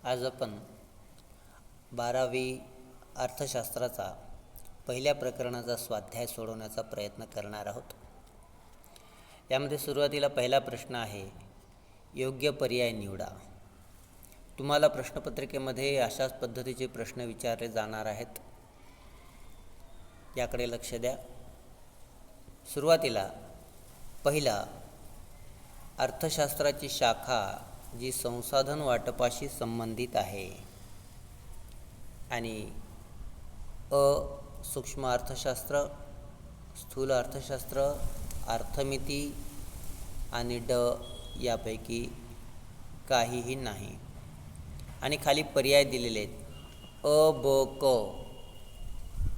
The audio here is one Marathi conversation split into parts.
आज आपण 12वी अर्थशास्त्राचा पहिल्या प्रकरणाचा स्वाध्याय सोडवण्याचा प्रयत्न करणार आहोत. यामध्ये सुरुवातीला पहिला प्रश्न आहे, योग्य पर्याय निवडा. तुम्हाला प्रश्नपत्रिकेमध्ये अशाच पद्धतीचे प्रश्न विचारले जाणार आहेत. याकडे लक्ष द्या. सुरुवातीला पहिला, अर्थशास्त्राची शाखा जी संसाधन वाटपाशी संबंधित आहे. आणि सूक्ष्म अर्थशास्त्र, स्थूल अर्थशास्त्र, अर्थमिती आणि यापैकी काहीही नाही. आणि खाली पर्याय दिलेले आहेत, ब क.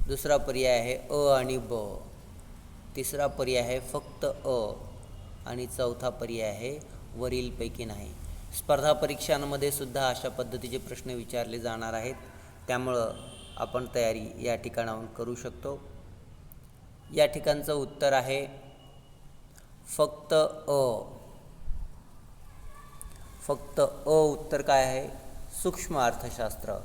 दुसरा पर्याय आहे आणि ब. तिसरा पर्याय आहे फक्त आणि चौथा पर्याय आहे वरीलपैकी नाही. स्पर्धा परीक्षांमध्ये सुद्धा अशा पद्धतीचे प्रश्न विचारले जाणार आहेत. त्यामुळं आपण तयारी या ठिकाणाहून करू शकतो. या ठिकाणचं उत्तर आहे फक्त फक्त उत्तर काय आहे? सूक्ष्म अर्थशास्त्र.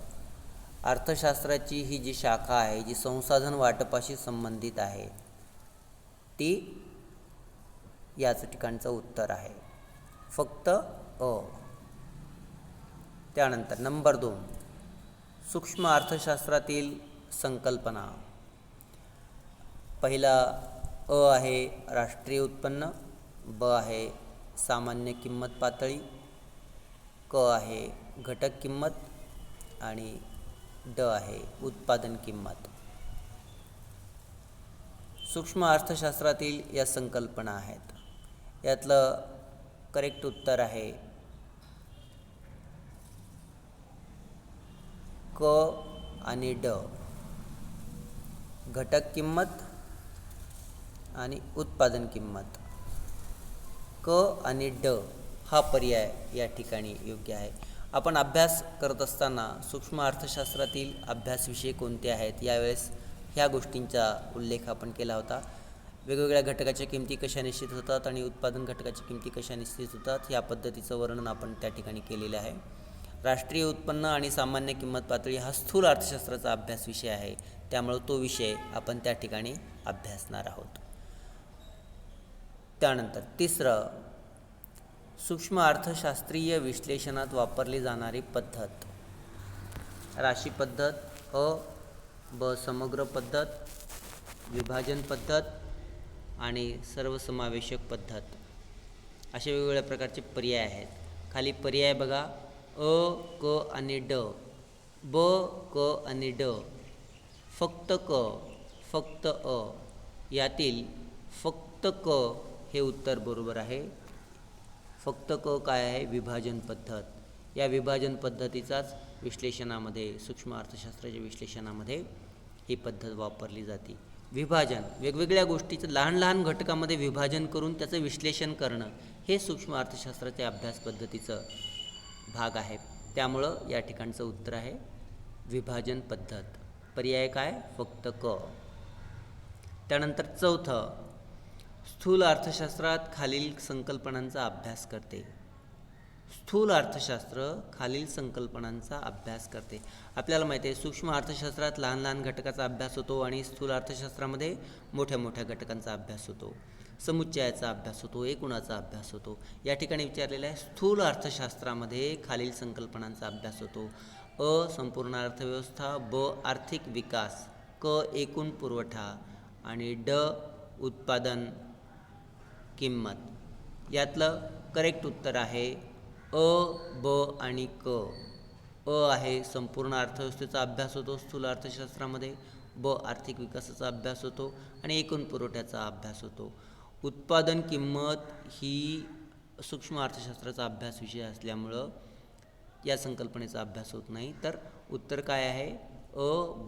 अर्थशास्त्राची ही जी शाखा आहे जी संसाधन वाटपाशी संबंधित आहे ती याच ठिकाणचं उत्तर आहे, फक्त त्यानंतर नंबर 2, सूक्ष्म अर्थशास्त्रातील संकल्पना. पहिला आहे राष्ट्रीय उत्पन्न, ब आहे सामान्य किंमत पातळी, क आहे घटक किंमत आणि आहे उत्पादन किंमत. सूक्ष्म अर्थशास्त्रातील या संकल्पना आहेत. यातलं करेक्ट उत्तर आहे क आणि घटक किंमत आणि उत्पादन किंमत. क आणि हा पर्याय या ठिकाणी योग्य आहे. आपण अभ्यास करत असताना सूक्ष्म अर्थशास्त्रातील अभ्यासविषय कोणते आहेत यावेळेस ह्या गोष्टींचा उल्लेख आपण केला होता. वेगवेगळ्या घटकाच्या किमती कशा निश्चित होतात आणि उत्पादन घटकाच्या किमती कशा निश्चित होतात या पद्धतीचं वर्णन आपण त्या ठिकाणी केलेलं आहे. राष्ट्रीय उत्पन्न आणि सामान्य किंमत पातळी हा स्थूल अर्थशास्त्राचा अभ्यास विषय आहे. त्यामुळे तो विषय आपण त्या ठिकाणी अभ्यासणार आहोत. त्यानंतर तिसरं, सूक्ष्म अर्थशास्त्रीय विश्लेषणात वापरली जाणारी पद्धत. राशी पद्धत, ब समग्र पद्धत, विभाजन पद्धत आणि सर्वसमावेशक पद्धत. असे वेगवेगळ्या प्रकारचे पर्याय आहेत. खाली पर्याय बघा, क आणि ब, क आणि फक्त क, फक्त यातील फक्त क हे उत्तर बरोबर आहे. फक्त क काय आहे? विभाजन पद्धत. या विभाजन पद्धतीचाच विश्लेषणामध्ये, सूक्ष्म अर्थशास्त्राच्या विश्लेषणामध्ये ही पद्धत वापरली जाते. विभाजन, वेगवेगळ्या गोष्टीचं लहान लहान घटकामध्ये विभाजन करून त्याचं विश्लेषण करणं हे सूक्ष्म अर्थशास्त्राच्या अभ्यास पद्धतीचं भाग आहे. त्यामुळं या ठिकाणचं उत्तर आहे विभाजन पद्धत. पर्याय काय? फक्त क. त्यानंतर चौथं, स्थूल अर्थशास्त्रात खालील संकल्पनांचा अभ्यास करते. स्थूल अर्थशास्त्र खालील संकल्पनांचा अभ्यास करते. आपल्याला माहिती आहे सूक्ष्म अर्थशास्त्रात लहान लहान घटकाचा अभ्यास होतो आणि स्थूल अर्थशास्त्रामध्ये मोठ्या मोठ्या घटकांचा अभ्यास होतो, समुच्चयाचा अभ्यास होतो, एकूणाचा अभ्यास होतो. या ठिकाणी विचारलेला आहे स्थूल अर्थशास्त्रामध्ये खालील संकल्पनांचा अभ्यास होतो. संपूर्ण अर्थव्यवस्था, ब आर्थिक विकास, क एकूण पुरवठा आणि उत्पादन किंमत. यातलं करेक्ट उत्तर आहे ब आणि क. आहे संपूर्ण अर्थव्यवस्थेचा अभ्यास होतो स्थूल अर्थशास्त्रामध्ये, ब आर्थिक विकासाचा अभ्यास होतो आणि एकूण पुरवठ्याचा अभ्यास होतो. उत्पादन किंमत ही सूक्ष्म अर्थशास्त्राचा अभ्यास विषय असल्यामुळं या संकल्पनेचा अभ्यास होत नाही. तर उत्तर काय आहे?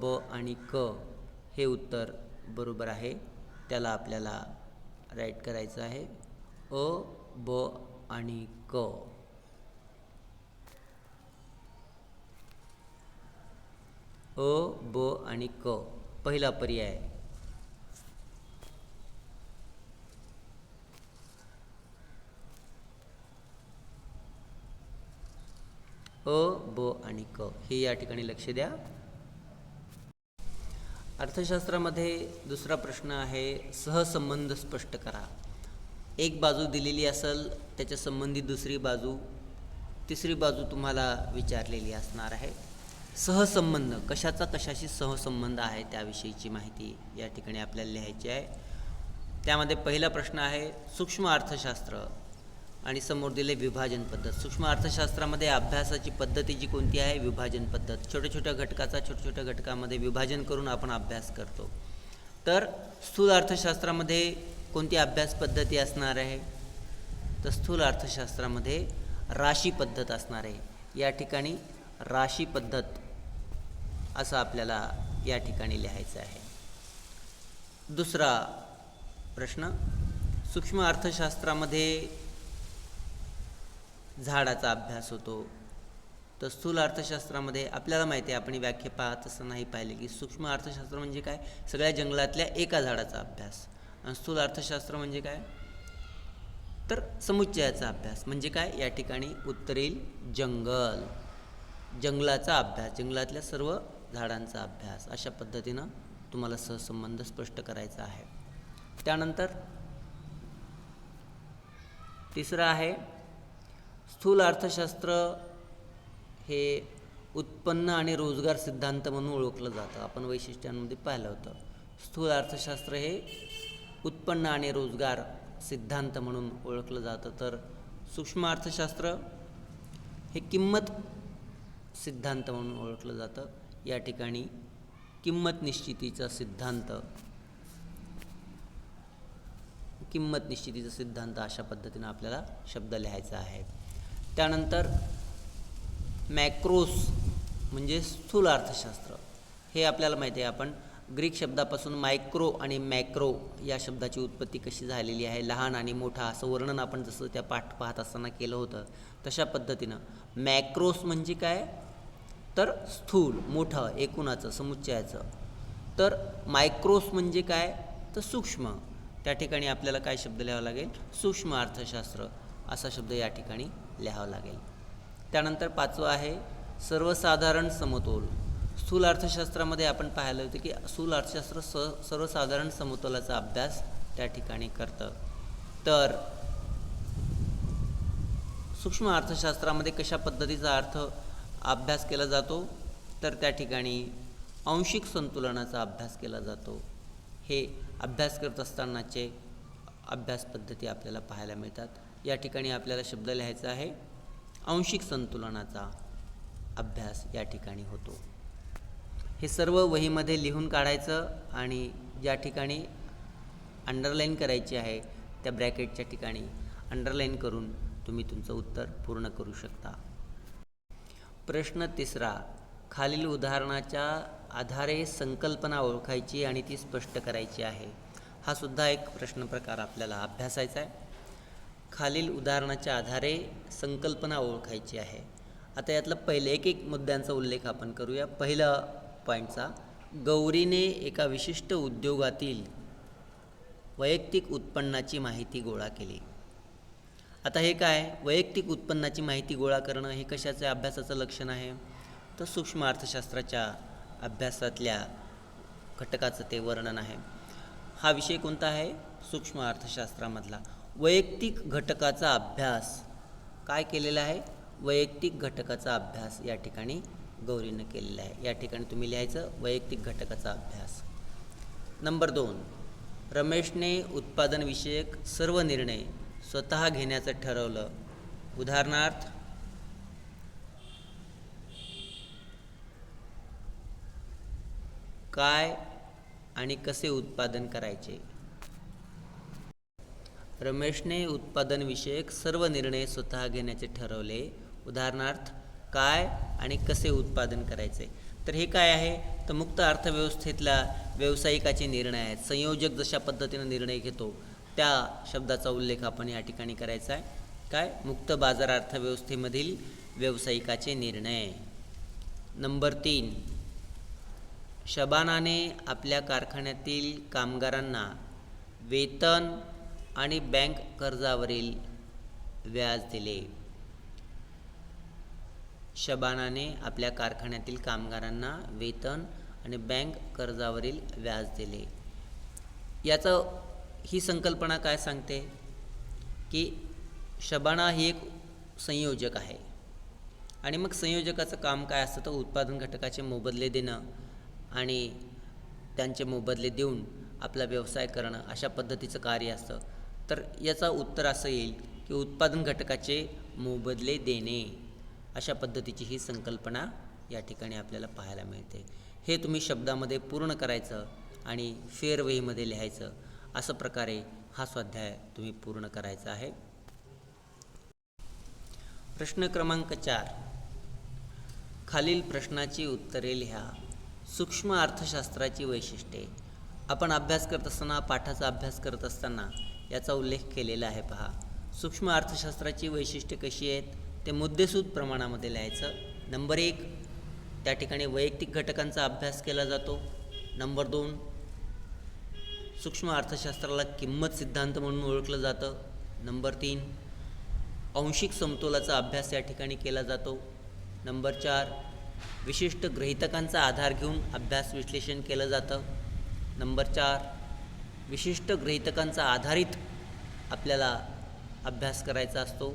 ब आणि क हे उत्तर बरोबर आहे. त्याला आपल्याला राईट करायचं आहे, ब आणि क. ब आणि क पहिला पर्याय. अ, ब आणि क हे या ठिकाणी लक्ष द्या. अर्थशास्त्रामध्ये दुसरा प्रश्न आहे, सहसंबंध स्पष्ट करा. एक बाजू दिलेली असेल, त्याच्या संबंधित दुसरी बाजू, तिसरी बाजू तुम्हाला विचारलेली असणार आहे. सहसंबंध, कशाचा कशाशी सहसंबंध आहे त्याविषयीची माहिती या ठिकाणी आपल्याला लिहायची आहे. त्यामध्ये पहिला प्रश्न आहे सूक्ष्म अर्थशास्त्र आणि समोर दिले विभाजन पद्धत. सूक्ष्म अर्थशास्त्रामध्ये अभ्यासाची पद्धती जी कोणती आहे, विभाजन पद्धत. छोट्या छोट्या घटकामध्ये विभाजन करून आपण अभ्यास करतो. तर स्थूल अर्थशास्त्रामध्ये कोणती अभ्यास पद्धती असणार आहे, तर स्थूल अर्थशास्त्रामध्ये राशी पद्धत असणार आहे. या ठिकाणी राशी पद्धत असं आपल्याला या ठिकाणी लिहायचं आहे. दुसरा प्रश्न, सूक्ष्म अर्थशास्त्रामध्ये झाडाचा अभ्यास होतो, तर स्थूल अर्थशास्त्रामध्ये आपल्याला माहिती आहे, आपण व्याख्या पाहत असतानाही पाहिले की सूक्ष्म अर्थशास्त्र म्हणजे काय, सगळ्या जंगलातल्या एका झाडाचा अभ्यास. आणि स्थूल अर्थशास्त्र म्हणजे काय, तर समुच्चयाचा अभ्यास. म्हणजे काय, या ठिकाणी उत्तर येईल जंगलाचा अभ्यास, जंगलातल्या सर्व झाडांचा अभ्यास. अशा पद्धतीनं तुम्हाला सहसंबंध स्पष्ट करायचा आहे. त्यानंतर तिसरं आहे, स्थूल अर्थशास्त्र हे उत्पन्न आणि रोजगार सिद्धांत म्हणून ओळखलं जातं. आपण वैशिष्ट्यांमध्ये पाहिलं होतं. स्थूल अर्थशास्त्र हे उत्पन्न आणि रोजगार सिद्धांत म्हणून ओळखलं जातं. तर सूक्ष्म अर्थशास्त्र हे किंमत सिद्धांत म्हणून ओळखलं जातं. या ठिकाणी किंमत निश्चितीचा सिद्धांत अशा पद्धतीनं आपल्याला शब्द लिहायचा आहे. त्यानंतर मॅक्रोस म्हणजे स्थूल अर्थशास्त्र. हे आपल्याला माहिती आहे, आपण ग्रीक शब्दापासून मायक्रो आणि मॅक्रो या शब्दाची उत्पत्ती कशी झालेली आहे, लहान आणि मोठा असं वर्णन आपण जसं त्या पाठ पाहत असताना केलं होतं, तशा पद्धतीनं मॅक्रोस म्हणजे काय, तर स्थूल, मोठं, एकूणाचं, समुच्चयाचं. तर मायक्रोस म्हणजे काय, तर सूक्ष्म. त्या ठिकाणी आपल्याला काय शब्द लिहावा लागेल, सूक्ष्म अर्थशास्त्र असा शब्द या ठिकाणी लिहावा लागेल. त्यानंतर पाचवं आहे सर्वसाधारण समतोल. स्थूल अर्थशास्त्रामध्ये आपण पाहिलं होतं की स्थूल अर्थशास्त्र सर्वसाधारण समतोलाचा अभ्यास त्या ठिकाणी करतं. तर सूक्ष्म अर्थशास्त्रामध्ये कशा पद्धतीचा अभ्यास केला जातो, तर त्या ठिकाणी आंशिक संतुलनाचा अभ्यास केला जातो. हे अभ्यास करत असतानाचे अभ्यास पद्धती आपल्याला पाहायला मिळतात. या ठिकाणी आपल्याला शब्द लिहायचा आहे, आंशिक संतुलनाचा अभ्यास या ठिकाणी होतो. हे सर्व वहीमध्ये लिहून काढायचं आणि ज्या ठिकाणी अंडरलाईन करायची आहे त्या ब्रॅकेटच्या ठिकाणी अंडरलाईन करून तुम्ही तुमचं उत्तर पूर्ण करू शकता. प्रश्न तिसरा, खालील उदाहरणाच्या आधारे संकल्पना ओळखायची आणि ती स्पष्ट करायची आहे. हा सुद्धा एक प्रश्न प्रकार आपल्याला अभ्यासायचा आहे. खालील उदाहरणाच्या आधारे संकल्पना ओळखायची आहे. आता यातलं पहिले एक मुद्द्यांचा उल्लेख आपण करूया. पहिला पॉईंटचा, गौरीने एका विशिष्ट उद्योगातील वैयक्तिक उत्पन्नाची माहिती गोळा केली. आता हे काय, वैयक्तिक उत्पन्नाची माहिती गोळा करणं हे कशाचं अभ्यासाचं लक्षण आहे, तर सूक्ष्म अर्थशास्त्राच्या अभ्यासातल्या घटकाचं ते वर्णन आहे. हा विषय कोणता आहे, सूक्ष्म अर्थशास्त्रामधला. वैयक्तिक घटकाचा अभ्यास काय केलेला आहे, वैयक्तिक घटकाचा अभ्यास या ठिकाणी गौरीनं केलेला आहे. या ठिकाणी तुम्ही लिहायचं वैयक्तिक घटकाचा अभ्यास. नंबर 2, रमेशने उत्पादनविषयक सर्व निर्णय स्वतः घेण्याचं ठरवलं. उदाहरणार्थ, काय आणि कसे उत्पादन करायचे. रमेशने उत्पादनविषयक सर्व निर्णय स्वतः घेण्याचे ठरवले. उदाहरणार्थ, काय आणि कसे उत्पादन करायचे. तर हे काय आहे, तर मुक्त अर्थव्यवस्थेतला व्यावसायिकाचे निर्णय आहेत. संयोजक जशा पद्धतीनं निर्णय घेतो त्या शब्दाचा उल्लेख आपण या ठिकाणी करायचा आहे. काय, मुक्त बाजार अर्थव्यवस्थेमधील व्यावसायिकाचे निर्णय. नंबर 3, शबानाने आपल्या कारखान्यातील कामगारांना वेतन आणि बँक कर्जावरील व्याज दिले. शबानाने आपल्या कारखान्यातील कामगारांना वेतन आणि बँक कर्जावरील व्याज दिले. ही संकल्पना काय सांगते की शबाना ही एक संयोजक आहे आणि मग संयोजकाचं काम काय असतं तर उत्पादन घटकाचे मोबदले देणं आणि त्यांचे मोबदले देऊन आपला व्यवसाय करणं अशा पद्धतीचं कार्य असतं. तर याचा उत्तर असं येईल की उत्पादन घटकाचे मोबदले देणे अशा पद्धतीची ही संकल्पना या ठिकाणी आपल्याला पाहायला मिळते. हे तुम्ही शब्दामध्ये पूर्ण करायचं आणि फेरवहीमध्ये लिहायचं. असं प्रकारे हा स्वाध्याय तुम्ही पूर्ण करायचा आहे. प्रश्न क्रमांक 4. खालील प्रश्नाची उत्तरे लिहा. सूक्ष्म अर्थशास्त्राची वैशिष्ट्ये. आपण अभ्यास करत असताना, पाठाचा अभ्यास करत असताना याचा उल्लेख केलेला आहे. पहा, सूक्ष्म अर्थशास्त्राची वैशिष्ट्ये कशी आहेत ते मुद्देसूद प्रमाणामध्ये लिहायचं. नंबर 1, त्या ठिकाणी वैयक्तिक घटकांचा अभ्यास केला जातो. नंबर 2, सूक्ष्म अर्थशास्त्राला किंमत सिद्धांत म्हणून ओळखलं जातं. नंबर 3, आंशिक समतोलाचा अभ्यास या ठिकाणी केला जातो. नंबर 4, विशिष्ट गृहीतकांचा आधार घेऊन अभ्यास विश्लेषण केलं जातं. नंबर 4, विशिष्ट गृहीतकांचा आधारित आपल्याला अभ्यास करायचा असतो.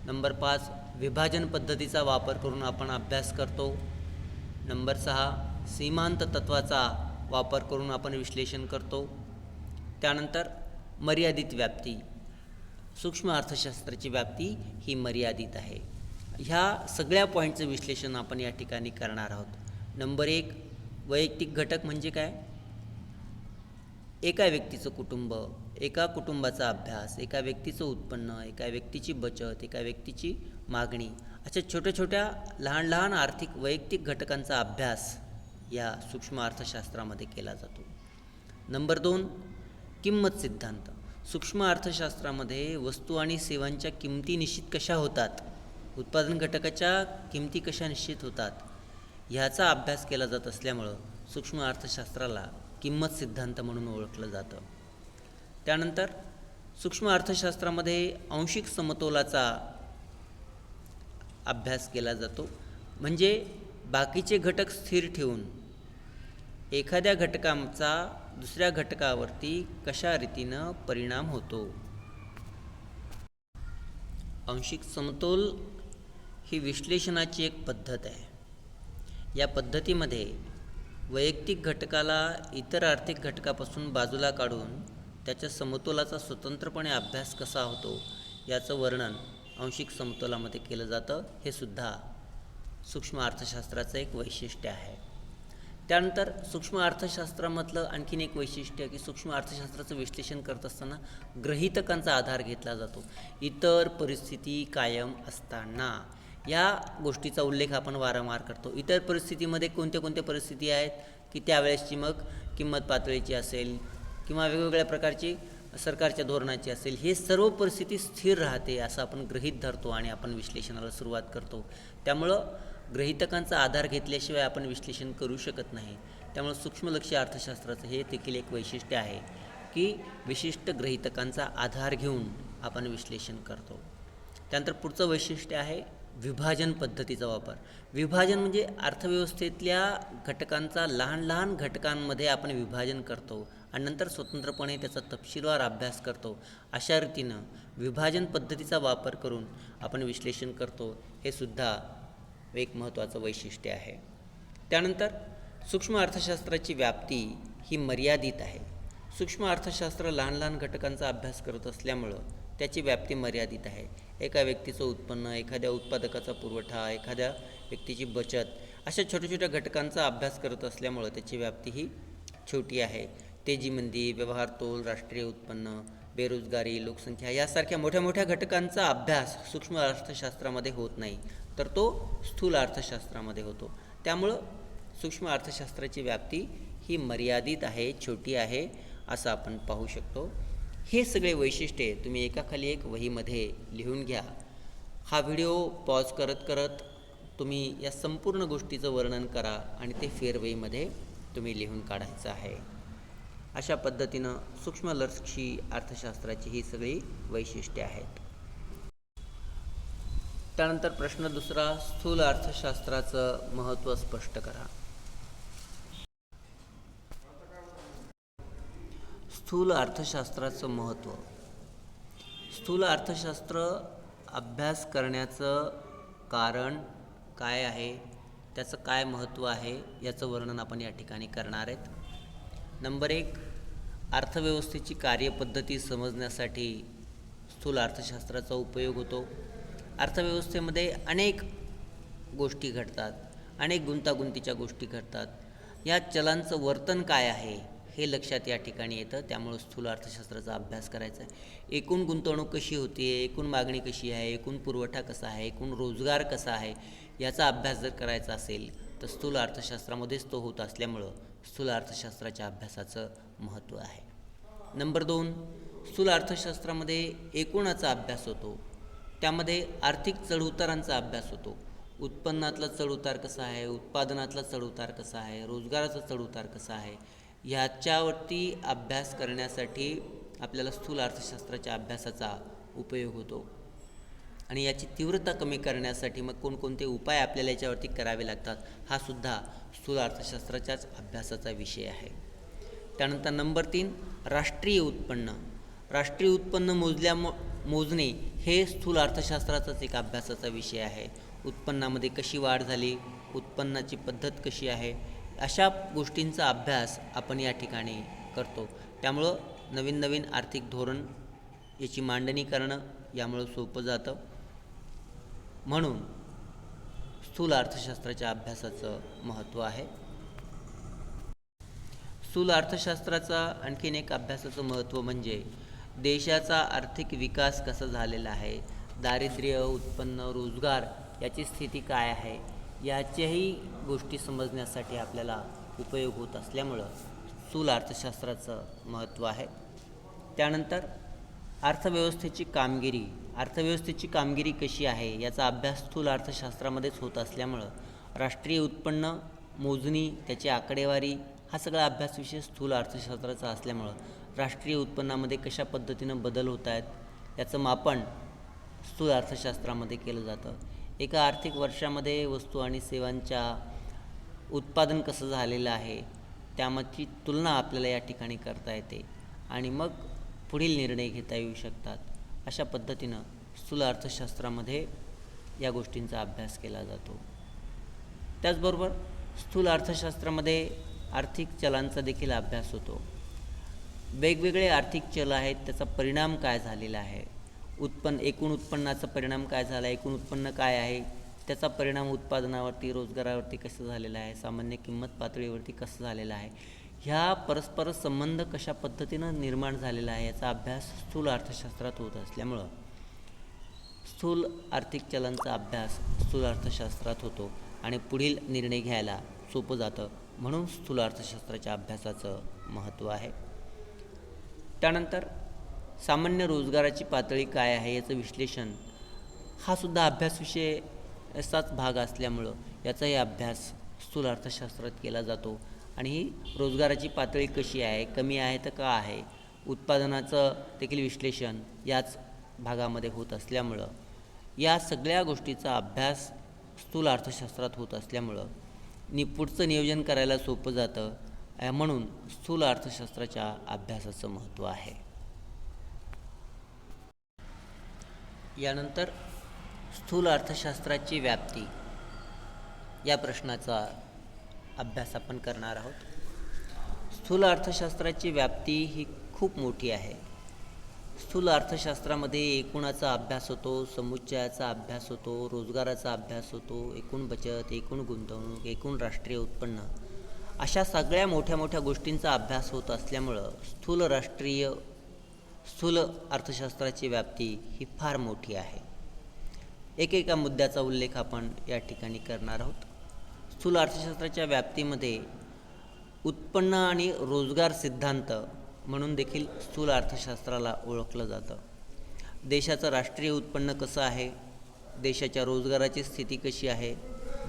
नंबर 5, विभाजन पद्धतीचा वापर करून आपण अभ्यास करतो. नंबर 6, सीमांत तत्वाचा वापर करून आपण विश्लेषण करतो. त्यानंतर मर्यादित व्याप्ती. सूक्ष्म अर्थशास्त्राची व्याप्ती ही मर्यादित आहे. ह्या सगळ्या पॉईंटचं विश्लेषण आपण या ठिकाणी करणार आहोत. नंबर 1, वैयक्तिक घटक म्हणजे काय? एका व्यक्तीचं कुटुंब, एका कुटुंबाचा अभ्यास, एका व्यक्तीचं उत्पन्न, एका व्यक्तीची बचत, एका व्यक्तीची मागणी, अशा छोट्या छोट्या लहान लहान आर्थिक वैयक्तिक घटकांचा अभ्यास या सूक्ष्म अर्थशास्त्रामध्ये केला जातो. नंबर 2, किंमत सिद्धांत. सूक्ष्म अर्थशास्त्रामध्ये वस्तू आणि सेवांच्या किमती निश्चित कशा होतात, उत्पादन घटकाच्या किमती कशा निश्चित होतात, ह्याचा अभ्यास केला जात असल्यामुळं सूक्ष्म अर्थशास्त्राला किंमत सिद्धांत म्हणून ओळखलं जातं. त्यानंतर सूक्ष्म अर्थशास्त्रामध्ये आंशिक समतोलाचा अभ्यास केला जातो. म्हणजे बाकीचे घटक स्थिर ठेवून एखाद्या घटकाचा दुसऱ्या घटकावरती कशा रीतीनं परिणाम होतो. आंशिक समतोल ही विश्लेषणाची एक पद्धत आहे. या पद्धतीमध्ये वैयक्तिक घटकाला इतर आर्थिक घटकापासून बाजूला काढून त्याच्या समतोलाचा स्वतंत्रपणे अभ्यास कसा होतो याचं वर्णन आंशिक समतोलामध्ये केलं जातं. हे सुद्धा सूक्ष्म अर्थशास्त्राचं एक वैशिष्ट्य आहे. त्यानंतर सूक्ष्म अर्थशास्त्रामधलं आणखीन एक वैशिष्ट्य की सूक्ष्म अर्थशास्त्राचं विश्लेषण करत असताना गृहीतकांचा आधार घेतला जातो. इतर परिस्थिती कायम असताना या गोष्टीचा उल्लेख आपण वारंवार करतो. इतर परिस्थितीमध्ये कोणत्या कोणत्या परिस्थिती आहेत की त्यावेळेसची मग किंमत पातळीची असेल किंवा वेगवेगळ्या प्रकारची सरकारच्या धोरणाची असेल, हे सर्व परिस्थिती स्थिर राहते असं आपण गृहीत धरतो आणि आपण विश्लेषणाला सुरुवात करतो. त्यामुळं गृहीतकांचा आधार घेतल्याशिवाय आपण विश्लेषण करू शकत नाही. त्यामुळे सूक्ष्मलक्षी अर्थशास्त्राचं हे देखील एक वैशिष्ट्य आहे की विशिष्ट गृहीतकांचा आधार घेऊन आपण विश्लेषण करतो. त्यानंतर पुढचं वैशिष्ट्य आहे विभाजन पद्धतीचा वापर. विभाजन म्हणजे अर्थव्यवस्थेतल्या घटकांचा लहान लहान घटकांमध्ये आपण विभाजन करतो आणि नंतर स्वतंत्रपणे त्याचा तपशीलवार अभ्यास करतो. अशा रीतीनं विभाजन पद्धतीचा वापर करून आपण विश्लेषण करतो. हे सुद्धा एक महत्त्वाचं वैशिष्ट्य आहे. त्यानंतर सूक्ष्म अर्थशास्त्राची व्याप्ती ही मर्यादित आहे. सूक्ष्म अर्थशास्त्र लहान लहान घटकांचा अभ्यास करत असल्यामुळं त्याची व्याप्ती मर्यादित आहे. एका व्यक्तीचं उत्पन्न, एखाद्या उत्पादकाचा पुरवठा, एखाद्या व्यक्तीची बचत, अशा छोट्या छोट्या घटकांचा अभ्यास करत असल्यामुळं त्याची व्याप्ती ही छोटी आहे. तेजी मंदी, व्यवहार तोल, राष्ट्रीय उत्पन्न, बेरोजगारी, लोकसंख्या यासारख्या मोठ्या मोठ्या घटकांचा अभ्यास सूक्ष्म अर्थशास्त्रामध्ये होत नाही, तर तो स्थूल अर्थशास्त्रामध्ये होतो. त्यामुळं सूक्ष्म अर्थशास्त्राची व्याप्ती ही मर्यादित आहे, छोटी आहे असं आपण पाहू शकतो. हे सगळे वैशिष्ट्ये तुम्ही एकाखाली एक वहीमध्ये लिहून घ्या. हा व्हिडिओ पॉज करत करत तुम्ही या संपूर्ण गोष्टीचं वर्णन करा आणि ते फेरवहीमध्ये तुम्ही लिहून काढायचं आहे. अशा पद्धतीनं सूक्ष्मलक्षी अर्थशास्त्राची ही सगळी वैशिष्ट्ये आहेत. त्यानंतर प्रश्न दुसरा, स्थूल अर्थशास्त्राचं महत्त्व स्पष्ट करा. स्थूल अर्थशास्त्राचं महत्त्व. स्थूल अर्थशास्त्र अभ्यास करण्याचं कारण काय आहे, त्याचं काय महत्त्व आहे याचं वर्णन आपण या ठिकाणी करणार आहेत. नंबर 1, अर्थव्यवस्थेची कार्यपद्धती समजण्यासाठी स्थूल अर्थशास्त्राचा उपयोग होतो. अर्थव्यवस्थेमध्ये अनेक गोष्टी घडतात, अनेक गुंतागुंतीच्या गोष्टी घडतात. या चलांचं वर्तन काय आहे हे लक्षात या ठिकाणी येतं. त्यामुळं स्थूल अर्थशास्त्राचा अभ्यास करायचा आहे. एकूण गुंतवणूक कशी होती आहे, एकूण मागणी कशी आहे, एकूण पुरवठा कसा आहे, एकूण रोजगार कसा आहे, याचा अभ्यास जर करायचा असेल तर स्थूल अर्थशास्त्रामध्येच तो होत असल्यामुळं स्थूल अर्थशास्त्राच्या अभ्यासाचं महत्त्व आहे. नंबर 2, स्थूल अर्थशास्त्रामध्ये एकूणाचा अभ्यास होतो. त्यामध्ये आर्थिक चढउतारांचा अभ्यास होतो. उत्पन्नातला चढउतार कसा आहे, उत्पादनातला चढउतार कसा आहे, रोजगाराचा चढउतार कसा आहे, ह्याच्यावरती अभ्यास करण्यासाठी आपल्याला स्थूल अर्थशास्त्राच्या अभ्यासाचा उपयोग होतो. आणि याची तीव्रता कमी करण्यासाठी मग कोणकोणते उपाय आपल्याला याच्यावरती करावे लागतात, हा सुद्धा स्थूल अर्थशास्त्राच्याच अभ्यासाचा विषय आहे. त्यानंतर नंबर 3, राष्ट्रीय उत्पन्न. राष्ट्रीय उत्पन्न मोजणे हे स्थूल अर्थशास्त्राचाच एक अभ्यासाचा विषय आहे. उत्पन्नामध्ये कशी वाढ झाली, उत्पन्नाची पद्धत कशी आहे, अशा गोष्टींचा अभ्यास आपण या ठिकाणी करतो. त्यामुळं नवीन नवीन आर्थिक धोरण याची मांडणी करणं यामुळं सोपं जातं. म्हणून स्थूल अर्थशास्त्राच्या अभ्यासाचं महत्त्व आहे. स्थूल अर्थशास्त्राचा आणखीन एक अभ्यासाचं महत्त्व म्हणजे देशाचा आर्थिक विकास कसा झालेला आहे, दारिद्र्य, उत्पन्न, रोजगार याची स्थिती काय आहे, याच्याही गोष्टी समजण्यासाठी आपल्याला उपयोग होत असल्यामुळं स्थूल अर्थशास्त्राचं महत्त्व आहे. त्यानंतर अर्थव्यवस्थेची कामगिरी. अर्थव्यवस्थेची कामगिरी कशी आहे याचा अभ्यास स्थूल अर्थशास्त्रामध्येच होत असल्यामुळं राष्ट्रीय उत्पन्न मोजणी, त्याची आकडेवारी हा सगळा अभ्यास विषय स्थूल अर्थशास्त्राचा असल्यामुळं राष्ट्रीय उत्पन्नामध्ये कशा पद्धतीनं बदल होत आहेत याचं मापन स्थूल अर्थशास्त्रामध्ये केलं जातं. एका आर्थिक वर्षामध्ये वस्तू आणि सेवांच्या उत्पादन कसं झालेलं आहे त्याची तुलना आपल्याला या ठिकाणी करता येते आणि मग पुढील निर्णय घेता येऊ शकतात. अशा पद्धतीनं स्थूल अर्थशास्त्रामध्ये या गोष्टींचा अभ्यास केला जातो. त्याचबरोबर स्थूल अर्थशास्त्रामध्ये आर्थिक चलांचा देखील अभ्यास होतो. वेगवेगळे आर्थिक चल आहेत, त्याचा परिणाम काय झालेला आहे, एकूण उत्पन्नाचा परिणाम काय झाला आहे, एकूण उत्पन्न काय आहे, त्याचा परिणाम उत्पादनावरती, रोजगारावरती कसं झालेला आहे, सामान्य किंमत पातळीवरती कसं झालेला आहे, ह्या परस्पर संबंध कशा पद्धतीनं निर्माण झालेला आहे याचा अभ्यास स्थूल अर्थशास्त्रात होत असल्यामुळं स्थूल आर्थिक चलांचा अभ्यास स्थूल अर्थशास्त्रात होतो आणि पुढील निर्णय घ्यायला सोपं जातं. म्हणून स्थूल अर्थशास्त्राच्या अभ्यासाचं महत्त्व आहे. त्यानंतर सामान्य रोजगाराची पातळी काय आहे याचं विश्लेषण हा सुद्धा अभ्यास विषय असाच भाग असल्यामुळं याचाही अभ्यास स्थूल अर्थशास्त्रात केला जातो. आणि ही रोजगाराची पातळी कशी आहे, कमी आहे तर का आहे, उत्पादनाचं देखील विश्लेषण याच भागामध्ये होत असल्यामुळं या सगळ्या गोष्टीचा अभ्यास स्थूल अर्थशास्त्रात होत असल्यामुळं पुढचं नियोजन करायला सोपं जातं. म्हणून स्थूल अर्थशास्त्राच्या अभ्यासाचं महत्त्व आहे. यानंतर स्थूल अर्थशास्त्राची व्याप्ती या प्रश्नाचा अभ्यास आपण करणार आहोत. स्थूल अर्थशास्त्राची व्याप्ती ही खूप मोठी आहे. स्थूल अर्थशास्त्रामध्ये एकूणाचा अभ्यास होतो, समुच्चयाचा अभ्यास होतो, रोजगाराचा अभ्यास होतो, एकूण बचत, एकूण गुंतवणूक, एकूण राष्ट्रीय उत्पन्न अशा सगळ्या मोठ्या मोठ्या गोष्टींचा अभ्यास होत असल्यामुळं स्थूल अर्थशास्त्राची व्याप्ती ही फार मोठी आहे. एकेका मुद्द्याचा उल्लेख आपण या ठिकाणी करणार आहोत. स्थूल अर्थशास्त्राच्या व्याप्तीमध्ये उत्पन्न आणि रोजगार सिद्धांत म्हणून देखील स्थूल अर्थशास्त्राला ओळखलं जातं. देशाचं राष्ट्रीय उत्पन्न कसं आहे, देशाच्या रोजगाराची स्थिती कशी आहे,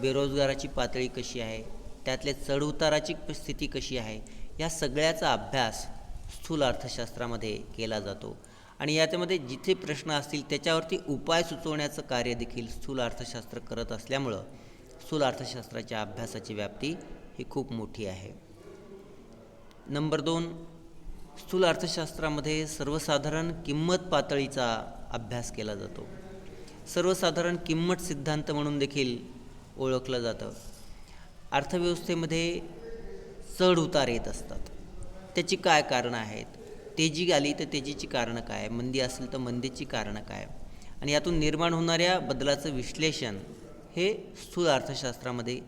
बेरोजगाराची पातळी कशी आहे, त्यातल्या चढउताराची स्थिती कशी आहे, या सगळ्याचा अभ्यास स्थूल अर्थशास्त्रामध्ये केला जातो. आणि याच्यामध्ये जिथे प्रश्न असतील त्याच्यावरती उपाय सुचवण्याचं कार्य देखील स्थूल अर्थशास्त्र करत असल्यामुळं स्थूल अर्थशास्त्राच्या अभ्यासाची व्याप्ती ही खूप मोठी आहे. नंबर 2, स्थूल अर्थशास्त्रामध्ये सर्वसाधारण किंमत पातळीचा अभ्यास केला जातो. सर्वसाधारण किंमत सिद्धांत म्हणून देखील ओळखलं जातं. अर्थव्यवस्थेमध्ये चढ उतार येत असतात. त्याची काय कारणं आहेत? तेजी आली तर तेजीची कारणं काय? मंदी असेल तर मंदीची कारणं काय? आणि यातून निर्माण होणाऱ्या बदलाचं विश्लेषण हे स्थूल अर्थशास्त्रामध्ये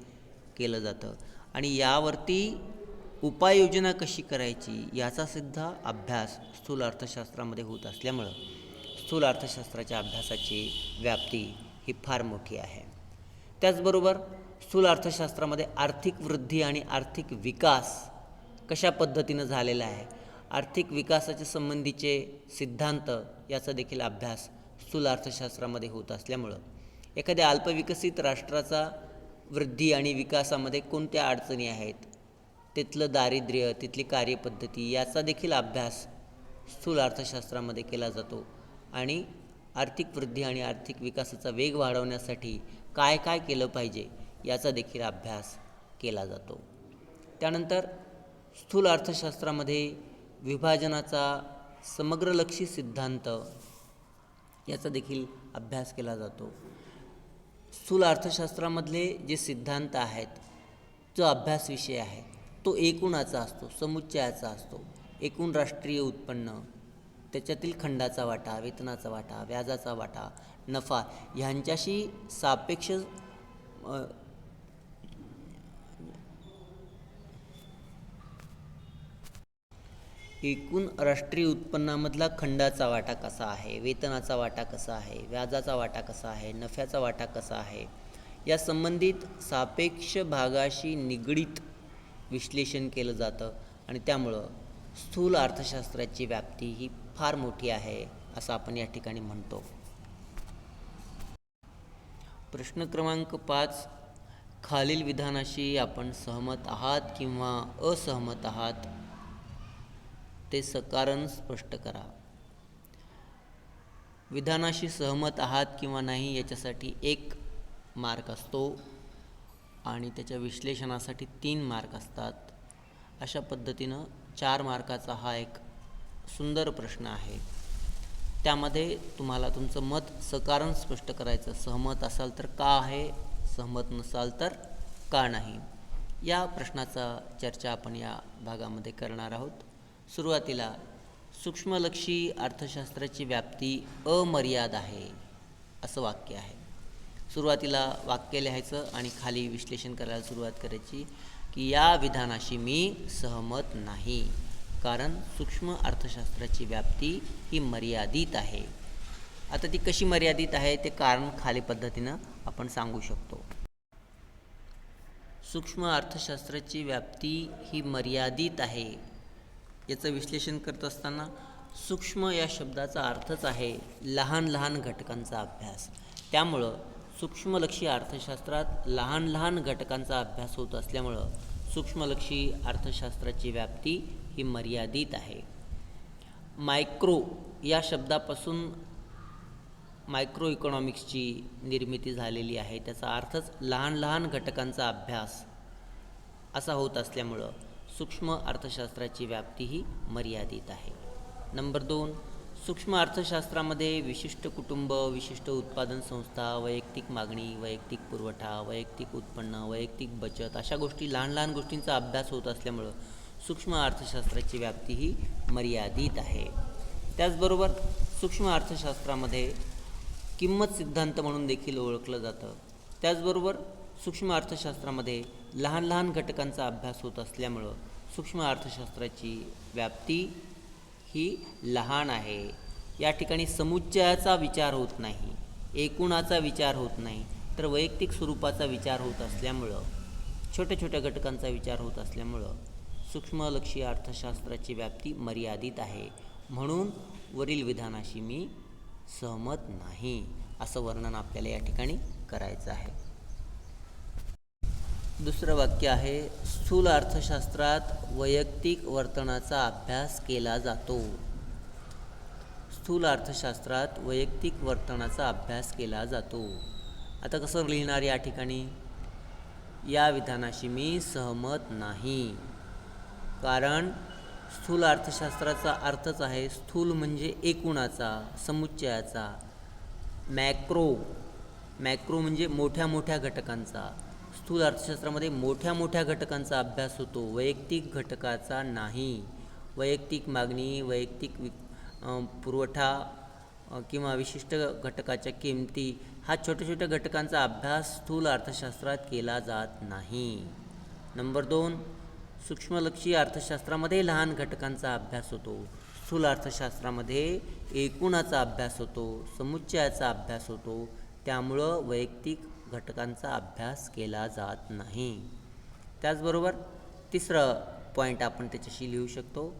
केलं जातं. आणि यावरती उपाययोजना कशी करायची याचा सुद्धा अभ्यास स्थूल अर्थशास्त्रामध्ये होत असल्यामुळं स्थूल अर्थशास्त्राच्या अभ्यासाची व्याप्ती ही फार मोठी आहे. त्याचबरोबर स्थूल अर्थशास्त्रामध्ये आर्थिक वृद्धी आणि आर्थिक विकास कशा पद्धतीनं झालेला आहे, आर्थिक विकासाच्या संबंधीचे सिद्धांत याचा देखील अभ्यास स्थूल अर्थशास्त्रामध्ये होत असल्यामुळं एखाद्या अल्पविकसित राष्ट्राचा वृद्धी आणि विकासामध्ये कोणत्या अडचणी आहेत, तिथलं दारिद्र्य, तिथली कार्यपद्धती याचा देखील अभ्यास स्थूल अर्थशास्त्रामध्ये केला जातो. आणि आर्थिक वृद्धी आणि आर्थिक विकासाचा वेग वाढवण्यासाठी काय काय केलं पाहिजे याचा देखील अभ्यास केला जातो. त्यानंतर स्थूल अर्थशास्त्रामध्ये विभाजनाचा समग्रलक्षी सिद्धांत याचा देखील अभ्यास केला जातो. स्थूल अर्थशास्त्रामधले जे सिद्धांत आहेत, जो अभ्यास विषय आहे तो एकूणाचा असतो, समुच्चयाचा असतो. एकूण राष्ट्रीय उत्पन्न, त्याच्यातील खंडाचा वाटा, वेतनाचा वाटा, व्याजाचा वाटा, नफा ह्यांच्याशी सापेक्ष एकूण राष्ट्रीय उत्पन्नामधला खंडाचा वाटा कसा आहे, वेतनाचा वाटा कसा आहे, व्याजाचा वाटा कसा आहे, नफ्याचा वाटा कसा आहे या संबंधित सापेक्ष भागाशी निगडीत विश्लेषण केलं जातं. आणि त्यामुळं स्थूल अर्थशास्त्राची व्याप्ती ही फार मोठी आहे असं आपण या ठिकाणी म्हणतो. प्रश्न क्रमांक 5, खालील विधानाशी आपण सहमत आहात किंवा असहमत आहात ते सकारण स्पष्ट करा. विधानाशी सहमत आहात किंवा नाही याच्यासाठी 1 मार्क असतो आणि त्याच्या विश्लेषणासाठी 3 मार्क असतात. अशा पद्धतीनं 4 मार्काचा हा एक सुंदर प्रश्न आहे. त्यामध्ये तुम्हाला तुमचं मत सकारण स्पष्ट करायचं. सहमत असाल तर का आहे, सहमत नसाल तर का नाही. या प्रश्नाचा चर्चा आपण या भागामध्ये करणार आहोत. सुरुवातीला सूक्ष्मलक्षी अर्थशास्त्राची व्याप्ती अमर्याद आहे असं वाक्य आहे. सुरुवातीला वाक्य लिहायचं आणि खाली विश्लेषण करायला सुरुवात करायची की या विधानाशी मी सहमत नाही, कारण सूक्ष्म अर्थशास्त्राची व्याप्ती ही मर्यादित आहे. आता ती कशी मर्यादित आहे ते कारण खाली पद्धतीनं आपण सांगू शकतो. सूक्ष्म अर्थशास्त्राची व्याप्ती ही मर्यादित आहे याचं विश्लेषण करत असताना सूक्ष्म या शब्दाचा अर्थच आहे लहान लहान घटकांचा अभ्यास. त्यामुळं सूक्ष्मलक्षी अर्थशास्त्रात लहान लहान घटकांचा अभ्यास होत असल्यामुळं सूक्ष्मलक्षी अर्थशास्त्राची व्याप्ती ही मर्यादित आहे. मायक्रो या शब्दापासून मायक्रो इकॉनॉमिक्सची निर्मिती झालेली आहे. त्याचा अर्थच लहान लहान घटकांचा अभ्यास असा होत असल्यामुळं सूक्ष्म अर्थशास्त्राची व्याप्ती ही मर्यादित आहे. नंबर 2, सूक्ष्म अर्थशास्त्रामध्ये विशिष्ट कुटुंब, विशिष्ट उत्पादन संस्था, वैयक्तिक मागणी, वैयक्तिक पुरवठा, वैयक्तिक उत्पन्न, वैयक्तिक बचत अशा गोष्टी लहान लहान गोष्टींचा अभ्यास होत असल्यामुळं सूक्ष्म अर्थशास्त्राची व्याप्ती ही मर्यादित आहे. त्याचबरोबर सूक्ष्म अर्थशास्त्रामध्ये किंमत सिद्धांत म्हणून देखील ओळखलं जातं. त्याचबरोबर सूक्ष्म अर्थशास्त्रामध्ये लहान लहान घटकांचा अभ्यास होत असल्यामुळं सूक्ष्म अर्थशास्त्राची व्याप्ती ही लहान आहे. या ठिकाणी समुच्चयाचा विचार होत नाही, एकूणाचा विचार होत नाही, तर वैयक्तिक स्वरूपाचा विचार होत असल्यामुळं, छोट्या छोट्या घटकांचा विचार होत असल्यामुळं सूक्ष्मलक्षी अर्थशास्त्राची व्याप्ती मर्यादित आहे. म्हणून वरील विधानाशी मी सहमत नाही असं वर्णन आपल्याला या ठिकाणी करायचं आहे. दुसरं वाक्य आहे स्थूल अर्थशास्त्रात वैयक्तिक वर्तनाचा अभ्यास केला जातो. स्थूल अर्थशास्त्रात वैयक्तिक वर्तनाचा अभ्यास केला जातो. आता कसं लिहिणार या ठिकाणी? या विधानाशी मी सहमत नाही, कारण स्थूल अर्थशास्त्राचा अर्थच आहे स्थूल म्हणजे एकूणाचा, समुच्चयाचा. मॅक्रो म्हणजे मोठ्या मोठ्या घटकांचा. स्थूल अर्थशास्त्रामध्ये मोठ्या मोठ्या घटकांचा अभ्यास होतो, वैयक्तिक घटकाचा नाही. वैयक्तिक मागणी, वैयक्तिक पुरवठा किंवा विशिष्ट घटकाच्या किमती, हा छोट्या छोट्या घटकांचा अभ्यास स्थूल अर्थशास्त्रात केला जात नाही. नंबर 2, सूक्ष्मलक्षी अर्थशास्त्रामध्ये लहान घटकांचा अभ्यास होतो. स्थूल अर्थशास्त्रामध्ये एकूणाचा अभ्यास होतो, समुच्चयाचा अभ्यास होतो. त्यामुळं वैयक्तिक घटकांचा अभ्यास केला जात नाही. त्याचबरोबर तिसरं पॉईंट आपण त्याच्याशी लिहू शकतो.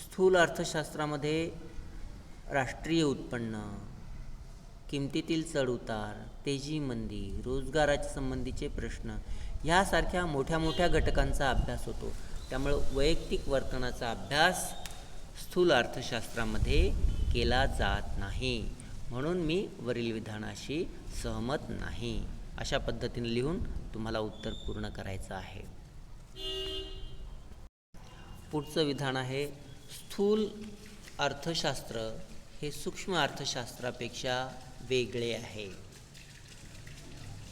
स्थूल अर्थशास्त्रामध्ये राष्ट्रीय उत्पन्न, किमतीतील चढउतार, तेजी मंदी, रोजगाराच्या संबंधीचे प्रश्न ह्यासारख्या मोठ्या मोठ्या घटकांचा अभ्यास होतो. त्यामुळं वैयक्तिक वर्तनाचा अभ्यास स्थूल अर्थशास्त्रामध्ये केला जात नाही. म्हणून मी वरील विधानाशी सहमत नाही. अशा पद्धतीने लिहून तुम्हाला उत्तर पूर्ण करायचं आहे. पुढचं विधान आहे, स्थूल अर्थशास्त्र हे सूक्ष्म अर्थशास्त्रापेक्षा वेगळे आहे.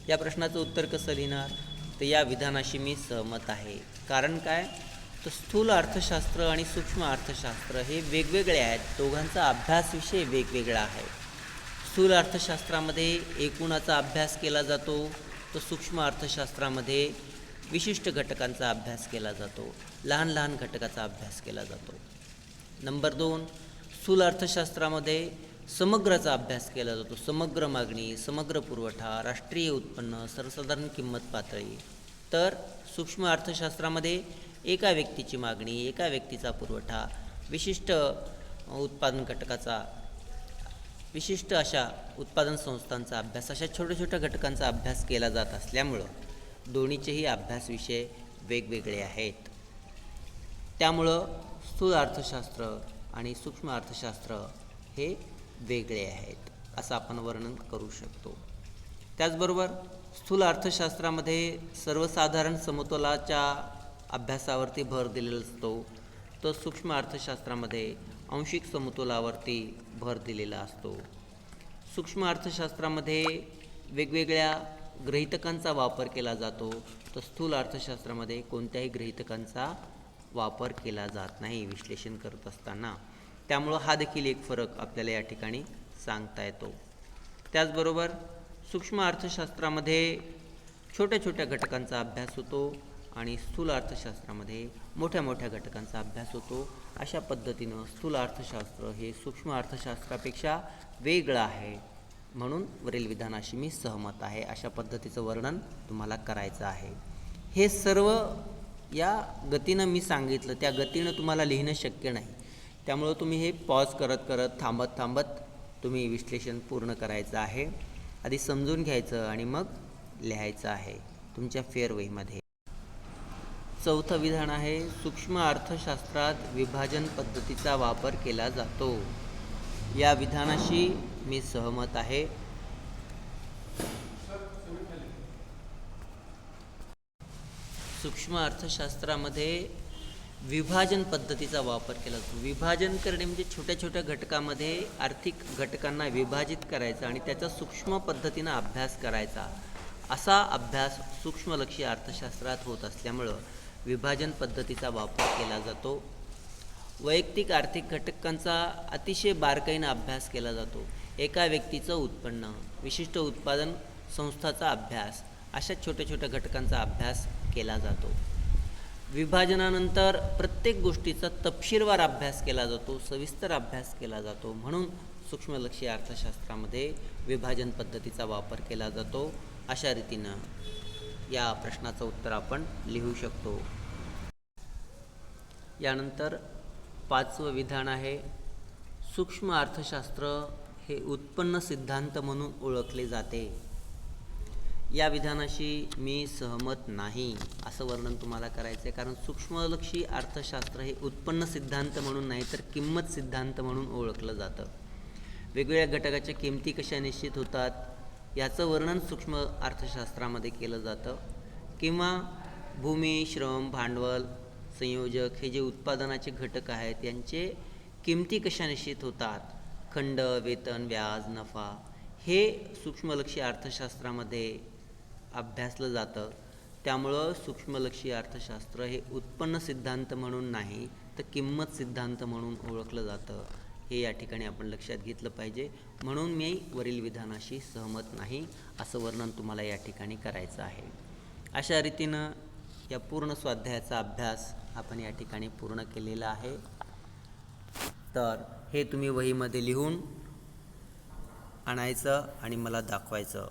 या प्रश्नाचं उत्तर कसं लिहिणार? तर या विधानाशी मी सहमत आहे. कारण काय? तर स्थूल अर्थशास्त्र आणि सूक्ष्म अर्थशास्त्र हे वेगवेगळे आहेत. दोघांचा अभ्यास विषय वेगवेगळा आहे. स्थूल अर्थशास्त्रामध्ये एकूणाचा अभ्यास केला जातो, तर सूक्ष्म अर्थशास्त्रामध्ये विशिष्ट घटकांचा अभ्यास केला जातो, लहान लहान घटकाचा अभ्यास केला जातो. नंबर 2, स्थूल अर्थशास्त्रामध्ये समग्राचा अभ्यास केला जातो. समग्र मागणी, समग्र पुरवठा, राष्ट्रीय उत्पन्न, सर्वसाधारण किंमत पातळी. तर सूक्ष्म अर्थशास्त्रामध्ये एका व्यक्तीची मागणी, एका व्यक्तीचा पुरवठा, विशिष्ट उत्पादन घटकाचा, विशिष्ट अशा उत्पादन संस्थांचा अभ्यास, अशा छोट्या छोट्या घटकांचा अभ्यास केला जात असल्यामुळं दोन्हीचेही अभ्यास विषय वेगवेगळे आहेत. त्यामुळं स्थूल अर्थशास्त्र आणि सूक्ष्म अर्थशास्त्र हे वेगळे आहेत असं आपण वर्णन करू शकतो. त्याचबरोबर स्थूल अर्थशास्त्रामध्ये सर्वसाधारण समतोलाच्या अभ्यासावरती भर दिलेला असतो, तर सूक्ष्म अर्थशास्त्रामध्ये आंशिक समतोलावरती भर दिलेला असतो. सूक्ष्म अर्थशास्त्रामध्ये वेगवेगळ्या गृहीतकांचा वापर केला जातो, तर स्थूल अर्थशास्त्रामध्ये कोणत्याही गृहीतकांचा वापर केला जात नाही विश्लेषण करत असताना. त्यामुळं हा देखील एक फरक आपल्याला या ठिकाणी सांगता येतो. त्याचबरोबर सूक्ष्म अर्थशास्त्रामध्ये छोट्या छोट्या घटकांचा अभ्यास होतो आणि स्थूल अर्थशास्त्रामध्ये मोठ्या मोठ्या घटकांचा अभ्यास होतो. अशा पद्धतीनं स्थूल अर्थशास्त्र हे सूक्ष्म अर्थशास्त्रापेक्षा वेगळं आहे. म्हणून वरील विधानाशी मी सहमत आहे. अशा पद्धतीचं वर्णन तुम्हाला करायचं आहे. हे सर्व या गतीनं मी सांगितलं, त्या गतीनं तुम्हाला लिहिणं शक्य नाही. त्यामुळं तुम्ही हे पॉज करत करत थांबत तुम्ही विश्लेषण पूर्ण करायचं आहे. आधी समजून घ्यायचं आणि मग लिहायचं आहे तुमच्या फेअरवेमध्ये. चौथं विधान आहे, सूक्ष्म अर्थशास्त्रात विभाजन पद्धतीचा वापर केला जातो. या विधानाशी मी सहमत आहे. सूक्ष्म अर्थशास्त्रामध्ये विभाजन पद्धतीचा वापर केला जातो. विभाजन करणे म्हणजे छोट्या छोट्या घटकामध्ये आर्थिक घटकांना विभाजित करायचा आणि त्याचा सूक्ष्म पद्धतीनं अभ्यास करायचा. असा अभ्यास सूक्ष्मलक्षी अर्थशास्त्रात होत असल्यामुळं विभाजन पद्धतीचा वापर केला जातो. वैयक्तिक आर्थिक घटकांचा अतिशय बारकाईनं अभ्यास केला जातो. एका व्यक्तीचं उत्पन्न, विशिष्ट उत्पादन संस्थाचा अभ्यास, अशा छोट्या छोट्या घटकांचा अभ्यास केला जातो. विभाजनानंतर प्रत्येक गोष्टीचा तपशीलवार अभ्यास केला जातो, सविस्तर अभ्यास केला जातो. म्हणून सूक्ष्मलक्षी अर्थशास्त्रामध्ये विभाजन पद्धतीचा वापर केला जातो. अशा रीतीनं या प्रश्नाचं उत्तर आपण लिहू शकतो. यानंतर 5वं विधान आहे, सूक्ष्म अर्थशास्त्र हे उत्पन्न सिद्धांत म्हणून ओळखले जाते. या विधानाशी मी सहमत नाही असं वर्णन तुम्हाला करायचं आहे. कारण सूक्ष्मलक्षी अर्थशास्त्र हे उत्पन्न सिद्धांत म्हणून नाही तर किंमत सिद्धांत म्हणून ओळखलं जातं. वेगवेगळ्या घटकाच्या किमती कशा निश्चित होतात याचं वर्णन सूक्ष्म अर्थशास्त्रामध्ये केलं जातं. किंवा भूमी, श्रम, भांडवल, संयोजक हे जे उत्पादनाचे घटक आहेत यांचे किमती कशा निश्चित होतात, खंड, वेतन, व्याज, नफा हे सूक्ष्मलक्षी अर्थशास्त्रामध्ये अभ्यासलं जातं. त्यामुळं सूक्ष्मलक्षी अर्थशास्त्र हे उत्पन्न सिद्धांत म्हणून नाही तर किंमत सिद्धांत म्हणून ओळखलं जातं. हे या ठिकाणी आपण लक्षात घेतलं पाहिजे. म्हणून मी वरील विधानाशी सहमत नाही असं वर्णन तुम्हाला या ठिकाणी करायचं आहे. अशा रीतीनं या पूर्ण स्वाध्यायाचा अभ्यास आपण या ठिकाणी पूर्ण केलेला आहे. तर हे तुम्ही वहीमध्ये लिहून आणायचं आणि मला दाखवायचं.